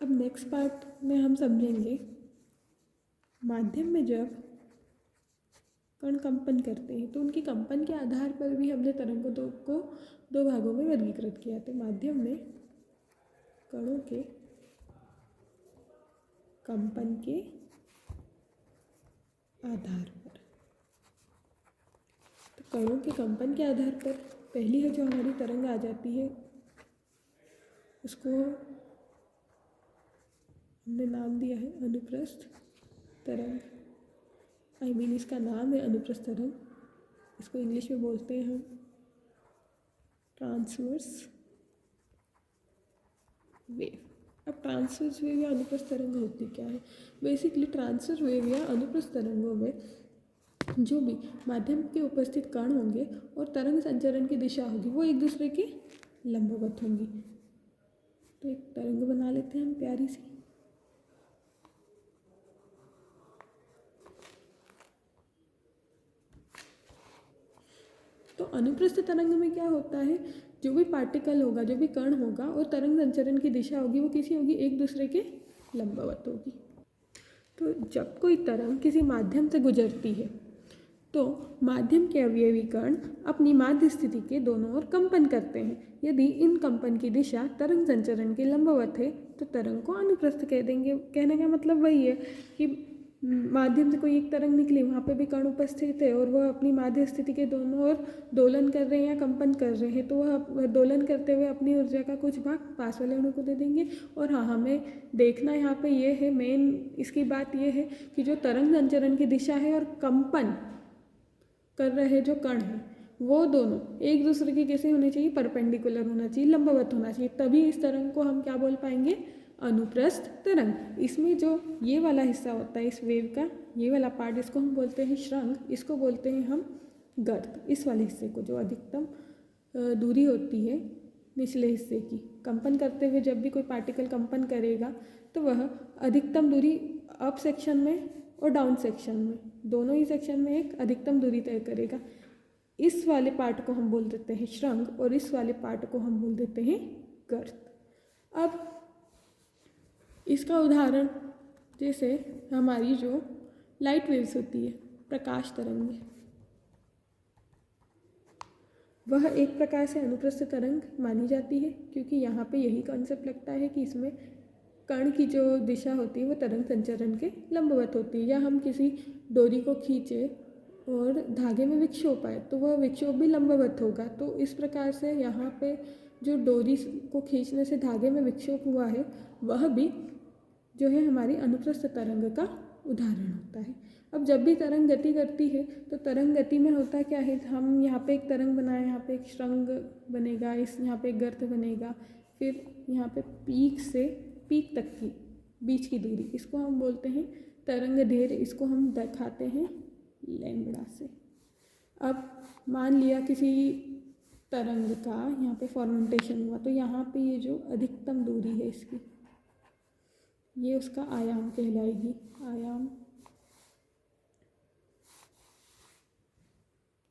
अब next part में हम समझेंगे माध्यम में जब कण कंपन करते हैं तो उनकी कंपन के आधार पर भी हमने तरंगों को दो भागों में वर्गीकृत किया। तो माध्यम में कणों के कंपन के आधार पर, तो कणों के कंपन के आधार पर पहली है जो हमारी तरंग आ जाती है उसको हमने नाम दिया है अनुप्रस्थ तरंग। इसका नाम है अनुप्रस्थ तरंग। इसको इंग्लिश में बोलते हैं हम ट्रांसवर्स वेव। अब ट्रांसवर्स वेव या अनुप्रस्थ तरंग होती क्या है? बेसिकली ट्रांसवर्स वेव या अनुप्रस्थ तरंगों में जो भी माध्यम के उपस्थित कण होंगे और तरंग संचरण की दिशा होगी वो एक दूसरे के लंबवत होंगी। तो एक तरंग बना लेते हैं हम प्यारी सी। तो अनुप्रस्थ तरंग में क्या होता है, जो भी पार्टिकल होगा, जो भी कण होगा और तरंग संचरण की दिशा होगी वो किसी होगी, एक दूसरे के लंबवत होगी। तो जब कोई तरंग किसी माध्यम से गुजरती है तो माध्यम के अवयवी कण अपनी माध्य स्थिति के दोनों ओर कंपन करते हैं। यदि इन कंपन की दिशा तरंग संचरण के लंबवत है तो तरंग को अनुप्रस्थ कह देंगे। कहने का मतलब वही है कि माध्यम से कोई एक तरंग निकली, वहाँ पे भी कण उपस्थित है और वह अपनी माध्य स्थिति के दोनों ओर दोलन कर रहे हैं या कंपन कर रहे हैं, तो वह दोलन करते हुए अपनी ऊर्जा का कुछ भाग पास वाले अणु को दे देंगे। और हाँ, हमें देखना यहाँ पे ये है, मेन इसकी बात ये है कि जो तरंग संचरण की दिशा है और कंपन कर रहे जो कण हैं वो दोनों एक दूसरे के कैसे होने चाहिए, परपेंडिकुलर होना चाहिए, लंबवत होना चाहिए, तभी इस तरंग को हम क्या बोल पाएंगे, अनुप्रस्थ तरंग। इसमें जो ये वाला हिस्सा होता है इस वेव का, ये वाला पार्ट, इसको हम बोलते हैं श्रृंग, इसको बोलते हैं हम गर्त। इस वाले हिस्से को जो अधिकतम दूरी होती है निचले हिस्से की, कंपन करते हुए जब भी कोई पार्टिकल कंपन करेगा तो वह अधिकतम दूरी अप सेक्शन में और डाउन सेक्शन में, दोनों ही सेक्शन में एक अधिकतम दूरी तय करेगा। इस वाले पार्ट को हम बोल देते हैं श्रृंग और इस वाले पार्ट को हम बोल देते हैं गर्त। अब इसका उदाहरण जैसे हमारी जो लाइट वेव्स होती है, प्रकाश तरंग, वह एक प्रकार से अनुप्रस्थ तरंग मानी जाती है, क्योंकि यहाँ पे यही कॉन्सेप्ट लगता है कि इसमें कण की जो दिशा होती है वो तरंग संचरण के लंबवत होती है। या हम किसी डोरी को खींचे और धागे में विक्षोभ आए तो वह विक्षोभ भी लंबवत होगा। तो इस प्रकार से यहाँ पे जो डोरी को खींचने से धागे में विक्षोभ हुआ है वह भी जो है हमारी अनुप्रस्थ तरंग का उदाहरण होता है। अब जब भी तरंग गति करती है तो तरंग गति में होता क्या है, हम यहाँ पे एक तरंग बनाए, यहाँ पे एक श्रृंग बनेगा, इस यहाँ पे एक गर्त बनेगा, फिर यहाँ पे पीक से पीक तक की बीच की दूरी, इसको हम बोलते हैं तरंग दैर्घ्य, इसको हम दिखाते हैं लैम्बडा से। अब मान लिया किसी तरंग का यहाँ पे फॉर्मेंटेशन हुआ तो यहाँ पे ये जो अधिकतम दूरी है इसकी, ये उसका आयाम कहलाएगी, आयाम